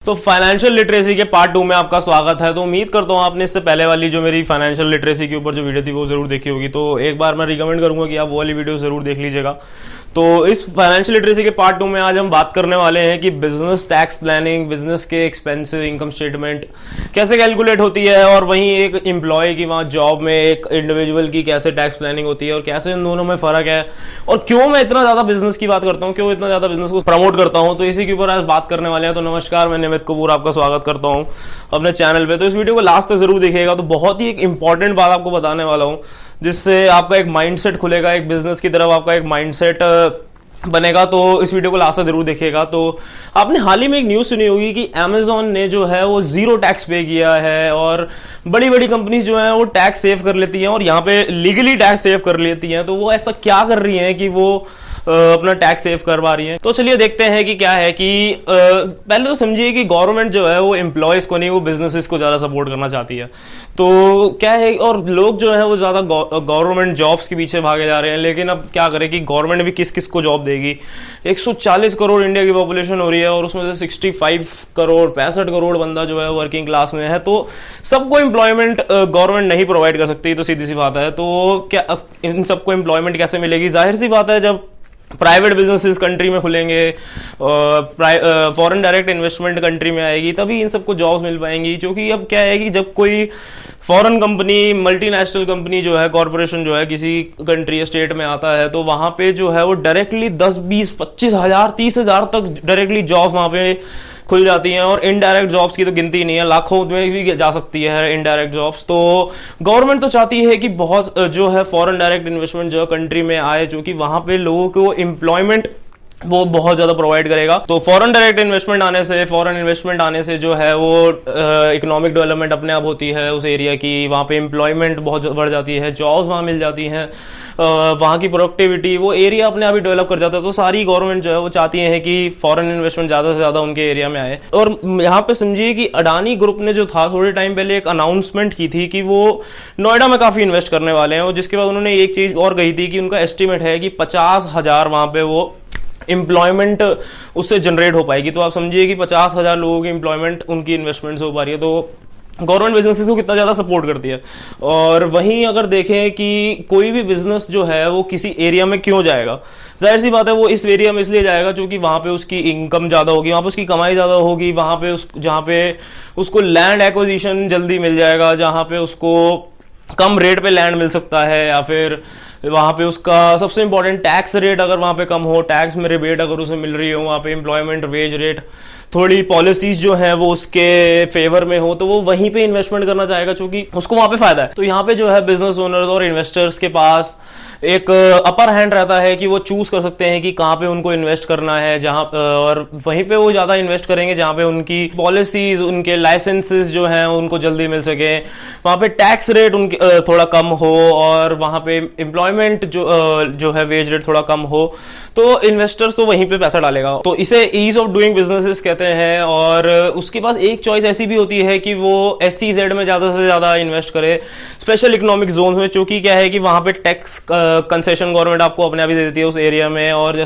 तो financial literacy के part 2 में आपका स्वागत है। तो उम्मीद करता हूँ आपने इससे पहले वाली जो मेरी फाइनेंशियल लिटरेसी के ऊपर जो वीडियो थी वो जरूर देखी होगी। तो एक बार मैं रिकमेंड करूंगा कि आप वो वाली वीडियो जरूर देख लीजिएगा। तो इस फाइनेंशियल लिटरेसी के पार्ट 2 में आज हम बात करने वाले हैं कि बिजनेस टैक्स प्लानिंग, बिजनेस के एक्सपेंसिव इनकम स्टेटमेंट कैसे कैलकुलेट होती है, और वहीं एक एम्प्लॉय की वहाँ जॉब में एक इंडिविजुअल की कैसे टैक्स प्लानिंग होती है और कैसे इन दोनों में फर्क है, और क्यों मैं इतना ज्यादा बिजनेस की बात करता हूँ, क्यों इतना ज्यादा बिजनेस को प्रमोट करता हूँ। तो इसी के ऊपर आज बात करने वाले हैं। तो नमस्कार, मैं निमित कपूर आपका स्वागत करता हूँ अपने चैनल पे। तो इस वीडियो को लास्ट तक जरूर देखिएगा। तो बहुत ही एक इंपॉर्टेंट बात आपको बताने वाला हूँ जिससे आपका एक माइंडसेट खुलेगा, एक बिजनेस की तरफ आपका एक माइंडसेट बनेगा। तो इस वीडियो को लास्ट तक जरूर देखिएगा। तो आपने हाल ही में एक न्यूज सुनी होगी कि Amazon ने जो है वो 0 टैक्स पे किया है, और बड़ी बड़ी कंपनीज जो है वो टैक्स सेव कर लेती हैं और यहाँ पे लीगली टैक्स सेव कर लेती हैं। तो वो ऐसा क्या कर रही हैं कि वो अपना टैक्स सेव करवा रही है। तो चलिए देखते हैं कि क्या है कि पहले तो समझिए कि गवर्नमेंट जो है वो एम्प्लॉयज को नहीं, वो बिजनेसेस को ज्यादा सपोर्ट करना चाहती है। तो क्या है, और लोग जो है वो ज्यादा गवर्नमेंट जॉब्स के पीछे भागे जा रहे हैं। लेकिन अब क्या करें कि गवर्नमेंट भी किस किस को जॉब देगी। 140 करोड़ इंडिया की पॉपुलेशन हो रही है और उसमें से 65 करोड़ 65 करोड़ बंदा जो है वर्किंग क्लास में है। तो सबको एम्प्लॉयमेंट गवर्नमेंट नहीं प्रोवाइड कर सकती। तो सीधी सी बात है। तो क्या इन सबको एम्प्लॉयमेंट कैसे मिलेगी? जाहिर सी बात है, जब प्राइवेट बिजनेसेस कंट्री में खुलेंगे, फॉरेन डायरेक्ट इन्वेस्टमेंट कंट्री में आएगी, तभी इन सबको जॉब्स मिल पाएंगी। क्योंकि अब क्या है कि जब कोई फॉरेन कंपनी, मल्टीनेशनल कंपनी जो है, कॉर्पोरेशन जो है किसी कंट्री या स्टेट में आता है, तो वहां पे जो है वो डायरेक्टली 10, 20, 25 हजार, 30 हजार तक डायरेक्टली जॉब वहां पे खुल जाती हैं। और इनडायरेक्ट जॉब्स की तो गिनती नहीं है, लाखों में भी जा सकती है इनडायरेक्ट जॉब्स। तो गवर्नमेंट तो चाहती है कि बहुत जो है फॉरेन डायरेक्ट इन्वेस्टमेंट जो है कंट्री में आए, जो कि वहां पे लोगों को एम्प्लॉयमेंट वो बहुत ज्यादा प्रोवाइड करेगा। तो फॉरेन डायरेक्ट इन्वेस्टमेंट आने से, फॉरेन इन्वेस्टमेंट आने से जो है वो इकोनॉमिक डेवलपमेंट अपने आप होती है उस एरिया की। वहाँ पे एम्प्लॉयमेंट बहुत बढ़ जाती है, जॉब्स वहाँ मिल जाती हैं, वहाँ की प्रोडक्टिविटी, वो एरिया अपने आप ही डेवलप कर जाता है। तो सारी गवर्नमेंट जो है वो चाहती है कि फॉरेन इन्वेस्टमेंट ज्यादा से ज्यादा उनके एरिया में आए। और यहाँ पे समझिए कि अडानी ग्रुप ने जो था थोड़े टाइम पहले एक अनाउंसमेंट की थी कि वो नोएडा में काफी इन्वेस्ट करने वाले हैं। और जिसके बाद उन्होंने एक चीज और कही थी कि उनका एस्टिमेट है कि 50,000 वहां पे वो एम्प्लॉयमेंट उससे जनरेट हो पाएगी। तो आप समझिए कि 50,000 लोगों की एम्प्लॉयमेंट उनकी इन्वेस्टमेंट से हो पा रही है। तो गवर्नमेंट बिजनेसेस को कितना ज्यादा सपोर्ट करती है। और वहीं अगर देखें कि कोई भी बिजनेस जो है वो किसी एरिया में क्यों जाएगा, जाहिर सी बात है वो इस एरिया में इसलिए जाएगा क्योंकि वहां पे उसकी इनकम ज्यादा होगी, वहां पे उसकी कमाई ज्यादा होगी, वहां पे जहां पे उसको लैंड एक्विजिशन जल्दी मिल जाएगा, जहां पे उसको कम रेट पे लैंड मिल सकता है, या फिर वहां पे उसका सबसे इंपॉर्टेंट टैक्स रेट अगर वहां पे कम हो, टैक्स में रिबेट अगर उसे मिल रही हो, वहां पे एम्प्लॉयमेंट वेज रेट, थोड़ी पॉलिसीज जो है वो उसके फेवर में हो, तो वो वहीं पे इन्वेस्टमेंट करना चाहेगा क्योंकि उसको वहां पे फायदा है। तो यहाँ पे जो है बिजनेस ओनर्स और इन्वेस्टर्स के पास एक अपर हैंड रहता है कि वो चूज कर सकते हैं कि कहाँ पे उनको इन्वेस्ट करना है, जहां और वहीं पे वो ज्यादा इन्वेस्ट करेंगे जहां पे उनकी पॉलिसीज, उनके लाइसेंसेस जो हैं उनको जल्दी मिल सके, वहां पे टैक्स रेट उनके थोड़ा कम हो, और वहां पे एम्प्लॉयमेंट जो है वेज रेट थोड़ा कम हो। तो इन्वेस्टर्स तो वहीं पे पैसा डालेगा। तो इसे ईज ऑफ डूइंग बिजनेसेस कहते हैं। और उसके पास एक चॉइस ऐसी भी होती है कि वो SEZ में ज्यादा से ज्यादा इन्वेस्ट करे, स्पेशल इकोनॉमिक जोन्स में। चूंकि क्या है कि वहां पे टैक्स कंसेशन गवर्नमेंट आपको अपने आप ही दे देती है उस एरिया में। और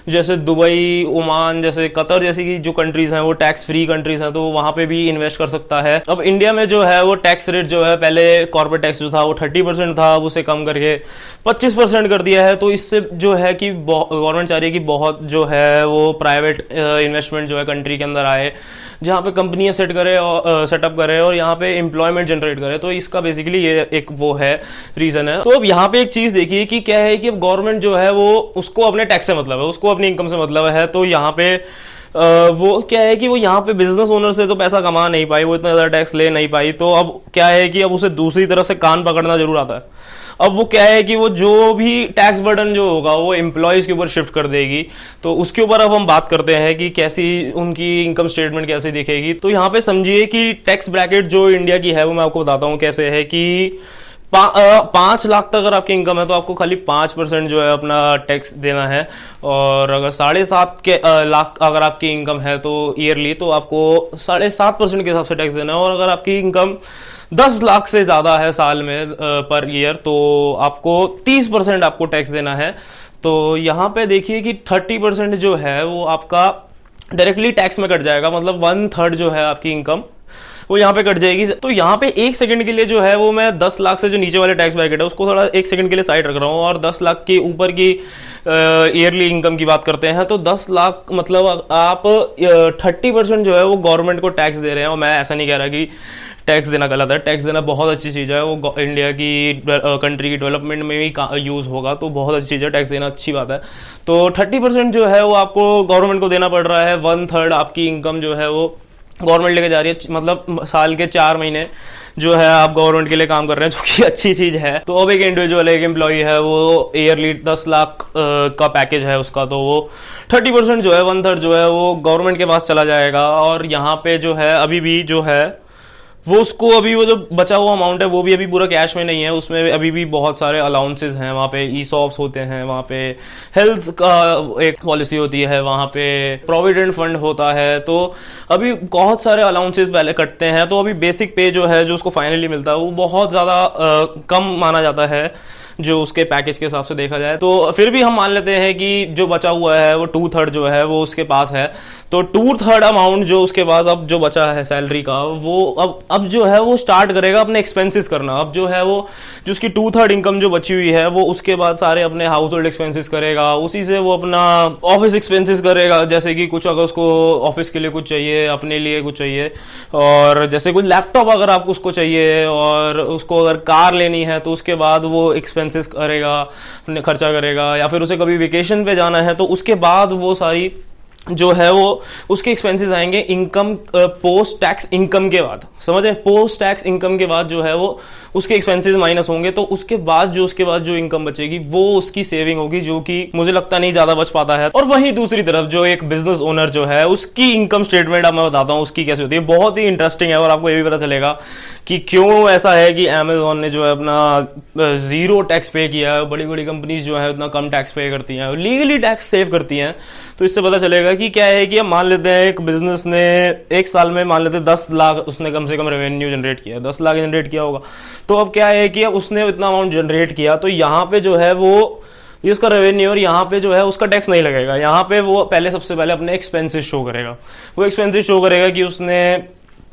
जैसे दुबई, ओमान, जैसे कतर जैसी की जो कंट्रीज हैं वो टैक्स फ्री कंट्रीज हैं, तो वहां पे भी इन्वेस्ट कर सकता है। अब इंडिया में जो है वो टैक्स रेट जो है, पहले कॉर्पोरेट टैक्स जो था वो 30% था, अब उसे कम करके 25% कर दिया है। तो इससे जो है कि गवर्नमेंट चाह रही है कि बहुत जो है वो प्राइवेट इन्वेस्टमेंट जो है कंट्री के अंदर आए, जहां पे कंपनियां सेटअप करे और यहाँ पे एम्प्लॉयमेंट जनरेट करे। तो इसका बेसिकली ये एक वो है रीजन है। तो अब यहाँ पे एक चीज देखिए कि क्या है कि अब गवर्नमेंट जो है वो उसको अपने टैक्स से मतलब है, उसको अपनी इनकम से मतलब है। तो यहाँ पे वो क्या है कि वो यहाँ पे बिजनेस ओनर से तो पैसा कमा नहीं पाई, वो इतना ज्यादा टैक्स ले नहीं पाई। तो अब क्या है कि अब उसे दूसरी तरफ से कान पकड़ना जरूर आता है। अब वो क्या है कि वो जो भी टैक्स बर्डन जो होगा वो एम्प्लॉयज के ऊपर शिफ्ट कर देगी। तो उसके ऊपर अब हम बात करते हैं कि कैसी उनकी इनकम स्टेटमेंट कैसे दिखेगी। तो यहाँ पे समझिए कि टैक्स ब्रैकेट जो इंडिया की है वो मैं आपको बताता हूँ कैसे है कि 5 लाख तक अगर आपकी इनकम है तो आपको खाली 5% जो है अपना टैक्स देना है। और अगर 7.5 लाख अगर आपकी इनकम है तो ईयरली, तो आपको 7.5% के हिसाब से टैक्स देना है। और अगर आपकी इनकम 10 लाख से ज्यादा है साल में पर ईयर, तो आपको 30% आपको टैक्स देना है। तो यहाँ पे देखिए कि 30% जो है वो आपका डायरेक्टली टैक्स में कट जाएगा, मतलब 1/3 जो है आपकी इनकम वो यहाँ पे कट जाएगी। तो यहाँ पे 1 सेकंड के लिए जो है वो मैं 10 लाख से जो नीचे वाले टैक्स ब्रैकेट है उसको थोड़ा 1 सेकंड के लिए साइड रख रहा हूँ, और 10 लाख के ऊपर की ईयरली इनकम की बात करते हैं तो 10 लाख मतलब आप 30% जो है वो गवर्नमेंट को टैक्स दे रहे हैं। और मैं ऐसा नहीं कह रहा कि टैक्स देना गलत है, टैक्स देना बहुत अच्छी चीज़ है, वो इंडिया की कंट्री की डेवलपमेंट में भी यूज़ होगा, तो बहुत अच्छी चीज़ है, टैक्स देना अच्छी बात है। तो 30% जो है वो आपको गवर्नमेंट को देना पड़ रहा है, 1/3 आपकी इनकम जो है वो गवर्नमेंट लेके जा रही है, मतलब साल के 4 महीने जो है आप गवर्नमेंट के लिए काम कर रहे हैं, जो कि अच्छी चीज है। तो अब एक इंडिविजुअल एक एम्प्लॉय है वो ईयरली 10 लाख का पैकेज है उसका, तो वो 30% जो है 1/3 जो है वो गवर्नमेंट के पास चला जाएगा। और यहाँ पे जो है अभी भी जो है वो उसको अभी वो जो बचा हुआ अमाउंट है वो भी अभी पूरा कैश में नहीं है, उसमें अभी भी बहुत सारे अलाउंसेस हैं, वहाँ पे ईसॉप्स होते हैं, वहाँ पे हेल्थ का एक पॉलिसी होती है, वहाँ पे प्रोविडेंट फंड होता है, तो अभी बहुत सारे अलाउंसेस पहले कटते हैं। तो अभी बेसिक पे जो है जो उसको फाइनली मिलता है वो बहुत ज़्यादा कम माना जाता है जो उसके पैकेज के हिसाब से देखा जाए। तो फिर भी हम मान लेते हैं कि जो बचा हुआ है वो 2/3 जो है वो उसके पास है, तो 2/3 अमाउंट जो उसके पास अब जो बचा है सैलरी का वो अब जो है वो स्टार्ट करेगा अपने एक्सपेंसेस करना। अब जो है वो जो उसकी 2/3 इनकम जो बची हुई है वो उसके बाद सारे अपने हाउस होल्ड एक्सपेंसेस करेगा, उसी से वो अपना ऑफिस एक्सपेंसेस करेगा, जैसे कि कुछ अगर उसको ऑफिस के लिए कुछ चाहिए, अपने लिए कुछ चाहिए, और जैसे कुछ लैपटॉप अगर आपको उसको चाहिए, और उसको अगर कार लेनी है तो उसके बाद वो एक्सपेंसेस करेगा, खर्चा करेगा, या फिर उसे कभी वेकेशन पे जाना है तो उसके बाद वो सारी जो है वो उसके एक्सपेंसेस आएंगे इनकम पोस्ट टैक्स इनकम के बाद, समझ रहे हैं, पोस्ट टैक्स इनकम के बाद जो है वो उसके एक्सपेंसेस माइनस होंगे, तो उसके बाद जो इनकम बचेगी वो उसकी सेविंग होगी, जो कि मुझे लगता नहीं ज्यादा बच पाता है। और वहीं दूसरी तरफ जो एक बिजनेस ओनर जो है उसकी इनकम स्टेटमेंट अब मैं बताता हूँ उसकी कैसे होती है, बहुत ही इंटरेस्टिंग है, और आपको ये भी पता चलेगा कि क्यों ऐसा है कि अमेजोन ने जो है अपना 0 टैक्स पे किया है, बड़ी बड़ी कंपनीज जो है उतना कम टैक्स पे करती हैं, लीगली टैक्स सेव करती हैं। तो इससे पता चलेगा कि क्या है कि अब मान लेते हैं एक बिजनेस ने एक साल में मान लेते हैं 10 लाख उसने कम से कम रेवेन्यू जनरेट किया, 10 लाख जनरेट किया होगा, तो अब क्या है कि अब उसने इतना अमाउंट जनरेट किया, तो यहाँ पे जो है वो ये उसका रेवेन्यू, और यहाँ पे जो है उसका टैक्स नहीं लगेगा। यहाँ पे वो सबसे पहले अपने एक्सपेंसेस शो करेगा, वो एक्सपेंसेस शो करेगा कि उसने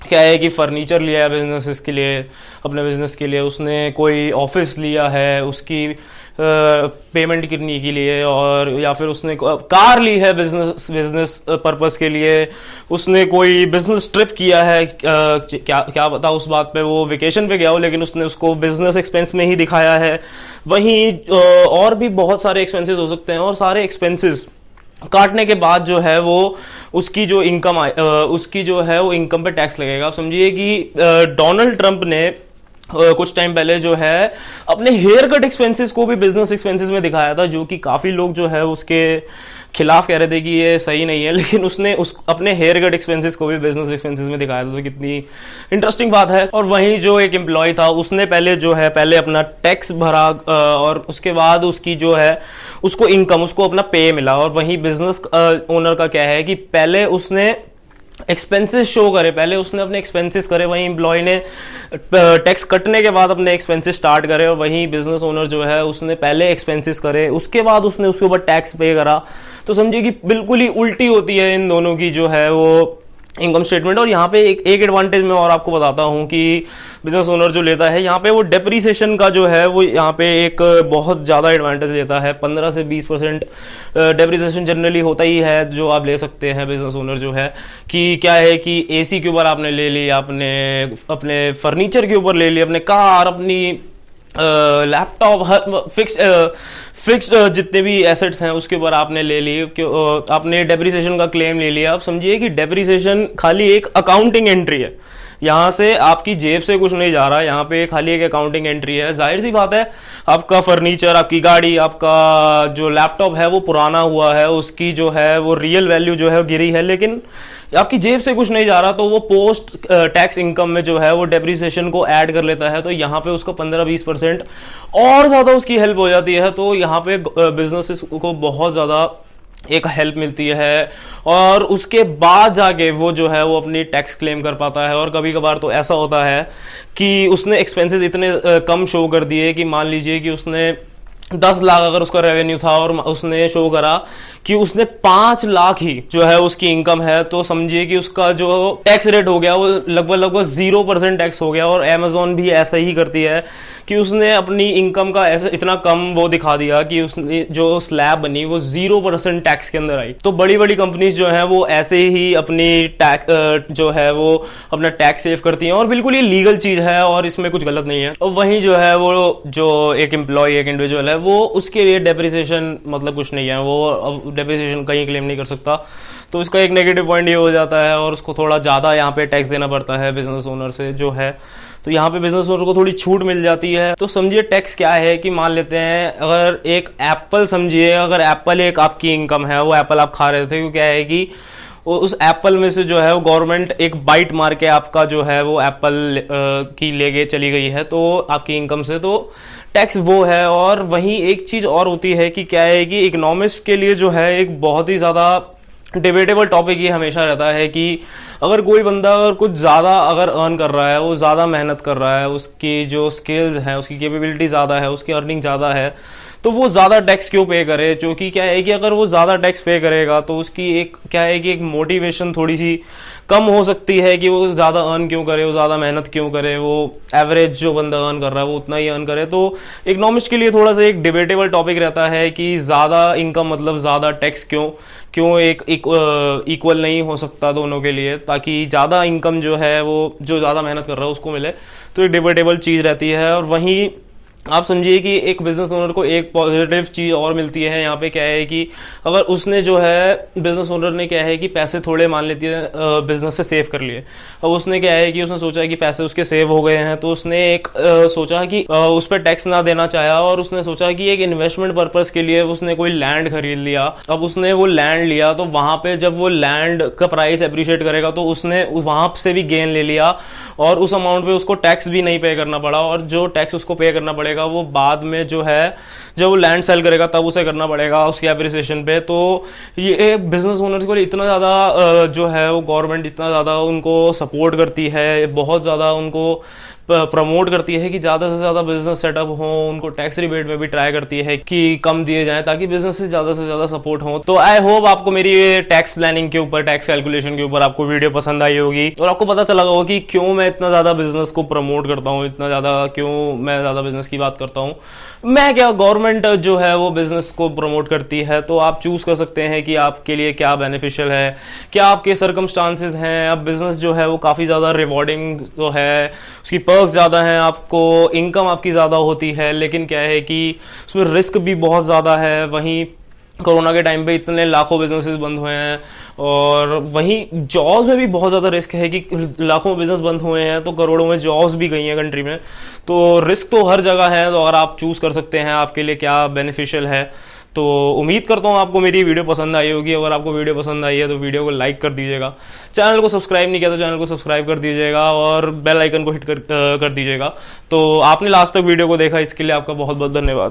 क्या है कि फर्नीचर लिया है बिजनेस के लिए, अपने बिजनेस के लिए, उसने कोई ऑफिस लिया है उसकी पेमेंट करने के लिए, और या फिर उसने कार ली है बिजनेस पर्पस के लिए, उसने कोई बिजनेस ट्रिप किया है, क्या पता उस बात पे वो वेकेशन पे गया हो लेकिन उसने उसको बिजनेस एक्सपेंस में ही दिखाया है। वहीं और भी बहुत सारे एक्सपेंसेस हो सकते हैं, और सारे एक्सपेंसेस काटने के बाद जो है वो उसकी जो इनकम उसकी जो है वो इनकम पे टैक्स लगेगा। आप समझिए कि डोनाल्ड ट्रंप ने कुछ टाइम पहले जो है अपने हेयर कट एक्सपेंसेस को भी बिजनेस एक्सपेंसेस में दिखाया था, जो कि काफी लोग जो है उसके खिलाफ कह रहे थे कि ये सही नहीं है, लेकिन उसने अपने हेयर कट एक्सपेंसेस को भी बिजनेस एक्सपेंसेस में दिखाया था, तो कितनी इंटरेस्टिंग बात है। और वहीं जो एक एम्प्लॉय था उसने पहले अपना टैक्स भरा, और उसके बाद उसकी जो है उसको इनकम, उसको अपना पे मिला। और वहीं बिजनेस ओनर का क्या है कि पहले उसने एक्सपेंसेस शो करे, पहले उसने अपने एक्सपेंसेस करे, वहीं एम्प्लॉय ने टैक्स कटने के बाद अपने एक्सपेंसेस स्टार्ट करे, और वहीं बिजनेस ओनर जो है उसने पहले एक्सपेंसेस करे, उसके बाद उसने उसके ऊपर टैक्स पे करा। तो समझिए कि बिल्कुल ही उल्टी होती है इन दोनों की जो है वो इनकम स्टेटमेंट। और यहाँ पे एक एडवांटेज मैं और आपको बताता हूँ कि बिजनेस ओनर जो लेता है यहाँ पे वो डेप्रिसिएशन का जो है वो यहाँ पे एक बहुत ज़्यादा एडवांटेज लेता है, 15 से 20% डेप्रिसिएशन जनरली होता ही है जो आप ले सकते हैं बिजनेस ओनर जो है। कि क्या है कि एसी के ऊपर आपने ले ली, आपने अपने फर्नीचर के ऊपर ले ली, अपने कार, अपनी लैपटॉप, फिक्स्ड जितने भी एसेट्स हैं उसके ऊपर आपने ले ली, आपने डेप्रिसिएशन का क्लेम ले लिया। आप समझिए कि डेप्रिसिएशन खाली एक अकाउंटिंग एंट्री है, यहाँ से आपकी जेब से कुछ नहीं जा रहा, यहाँ पे खाली एक अकाउंटिंग एंट्री है। जाहिर सी बात है आपका फर्नीचर, आपकी गाड़ी, आपका जो लैपटॉप है वो पुराना हुआ है, उसकी जो है वो रियल वैल्यू जो है गिरी है, लेकिन आपकी जेब से कुछ नहीं जा रहा, तो वो पोस्ट टैक्स इनकम में जो है वो डेप्रिसिएशन को ऐड कर लेता है, तो यहाँ पे उसको 15-20% और ज्यादा उसकी हेल्प हो जाती है। तो यहाँ पे बिजनेसेस को बहुत ज्यादा एक हेल्प मिलती है, और उसके बाद जाके वो जो है वो अपनी टैक्स क्लेम कर पाता है। और कभी कभार तो ऐसा होता है कि उसने एक्सपेंसेस इतने कम शो कर दिए कि मान लीजिए कि उसने 10 लाख अगर उसका रेवेन्यू था और उसने शो करा कि उसने 5 लाख ही जो है उसकी इनकम है, तो समझिए कि उसका जो टैक्स रेट हो गया वो लगभग 0% टैक्स हो गया। और Amazon भी ऐसा ही करती है कि उसने अपनी इनकम का ऐसा इतना कम वो दिखा दिया कि उसने जो स्लैब बनी वो 0% टैक्स के अंदर आई। तो बड़ी बड़ी कंपनीज जो है वो ऐसे ही अपनी टैक्स जो है वो अपना टैक्स सेव करती हैं, और बिल्कुल ये लीगल चीज है और इसमें कुछ गलत नहीं है। और वहीं जो है वो जो एक एम्प्लॉय एक इंडिविजुअल है वो उसके लिए डेप्रिसिएशन मतलब कुछ नहीं है, वो डेप्रिसिएशन कहीं क्लेम नहीं कर सकता। तो इसका एक नेगेटिव पॉइंट ये हो जाता है, और उसको थोड़ा ज़्यादा यहाँ पे टैक्स देना पड़ता है बिजनेस ओनर से जो है। तो यहाँ पे बिजनेस ओनर को थोड़ी छूट मिल जाती है। तो समझिए टैक्स क्या है कि मान लेते हैं अगर एक एप्पल, समझिए अगर एप्पल एक आपकी इनकम है, वो एप्पल आप खा रहे थे, क्योंकि क्या है कि उस एप्पल में से जो है वो गवर्नमेंट एक बाइट मार के आपका जो है वो एप्पल की लेके चली गई है, तो आपकी इनकम से, तो टैक्स वो है। और वहीं एक चीज और होती है कि क्या है कि इकोनॉमिस्ट के लिए जो है एक बहुत ही ज्यादा डिबेटेबल टॉपिक ये हमेशा रहता है कि अगर कोई बंदा अगर कुछ ज़्यादा अगर अर्न कर रहा है, वो ज़्यादा मेहनत कर रहा है, उसकी जो स्किल्स हैं, उसकी कैपेबिलिटी ज़्यादा है, उसकी अर्निंग ज़्यादा है, तो वो ज़्यादा टैक्स क्यों पे करे। क्योंकि क्या है कि अगर वो ज़्यादा टैक्स पे करेगा तो उसकी एक क्या है कि एक मोटिवेशन थोड़ी सी कम हो सकती है कि वो ज़्यादा अर्न क्यों करे, वो ज़्यादा मेहनत क्यों करे, वो एवरेज जो बंदा अर्न कर रहा है वो उतना ही अर्न करे। तो इकोनॉमिस्ट के लिए थोड़ा सा एक डिबेटेबल टॉपिक रहता है कि ज़्यादा इनकम मतलब ज़्यादा टैक्स क्यों एक इक्वल नहीं हो सकता दोनों के लिए, ताकि ज़्यादा इनकम जो है वो जो ज़्यादा मेहनत कर रहा है उसको मिले। तो एक डिबेटेबल चीज़ रहती है। और वहीं आप समझिए कि एक बिजनेस ओनर को एक पॉजिटिव चीज और मिलती है यहाँ पे, क्या है कि अगर उसने जो है बिजनेस ओनर ने क्या है कि पैसे थोड़े मान लेती है बिजनेस से सेव कर लिए। अब उसने क्या है कि उसने सोचा कि पैसे उसके सेव हो गए हैं, तो उसने एक सोचा कि उस पर टैक्स ना देना चाहा, और उसने सोचा कि एक इन्वेस्टमेंट पर्पस के लिए उसने कोई लैंड खरीद लिया। अब उसने वो लैंड लिया, तो वहां पे जब वो लैंड का प्राइस एप्रिशिएट करेगा तो उसने वहां से भी गेन ले लिया, और उस अमाउंट पे उसको टैक्स भी नहीं पे करना पड़ा। और जो टैक्स उसको पे करना पड़ेगा वो बाद में जो है जब वो लैंड सेल करेगा तब उसे करना पड़ेगा उसकी एप्रिसिएशन पे। तो ये बिजनेस ओनर्स को इतना ज़्यादा जो है वो गवर्नमेंट इतना ज़्यादा उनको सपोर्ट करती है, बहुत ज़्यादा उनको प्रमोट करती है कि ज़्यादा से ज़्यादा बिजनेस सेटअप हो, उनको टैक्स रिबेट में भी ट्राई करती है कि कम दिए जाएं ताकि बिजनेस से ज़्यादा सपोर्ट हो। तो आई होप आपको मेरी टैक्स प्लानिंग के ऊपर, टैक्स कैलकुलेशन के ऊपर आपको वीडियो पसंद आई होगी, और आपको पता चला होगा कि क्यों मैं इतना ज़्यादा बिजनेस को प्रमोट करता हूँ, इतना ज़्यादा क्यों मैं ज़्यादा बिजनेस की बात करता हूँ। मैं क्या, गवर्नमेंट जो है वो बिजनेस को प्रमोट करती है, तो आप चूज कर सकते हैं कि आपके लिए क्या बेनिफिशियल है, क्या आपके सर्कमस्टांसेस हैं। अब बिजनेस जो है वो काफ़ी ज़्यादा रिवॉर्डिंग तो है, उसकी पर्क्स ज़्यादा हैं, आपको इनकम आपकी ज़्यादा होती है, लेकिन क्या है कि उसमें रिस्क भी बहुत ज़्यादा है। वहीं कोरोना के टाइम पे इतने लाखों बिजनेसेस बंद हुए हैं, और वहीं जॉब्स में भी बहुत ज़्यादा रिस्क है कि लाखों बिजनेस बंद हुए हैं तो करोड़ों में जॉब्स भी गई हैं कंट्री में। तो रिस्क तो हर जगह है, तो अगर आप चूज़ कर सकते हैं आपके लिए क्या बेनिफिशियल है। तो उम्मीद करता हूँ आपको मेरी वीडियो पसंद आई होगी। अगर आपको वीडियो पसंद आई है तो वीडियो को लाइक कर दीजिएगा, चैनल को सब्सक्राइब नहीं किया तो चैनल को सब्सक्राइब कर दीजिएगा, और बेल आइकन को हिट कर दीजिएगा। तो आपने लास्ट तक वीडियो को देखा, इसके लिए आपका बहुत बहुत धन्यवाद।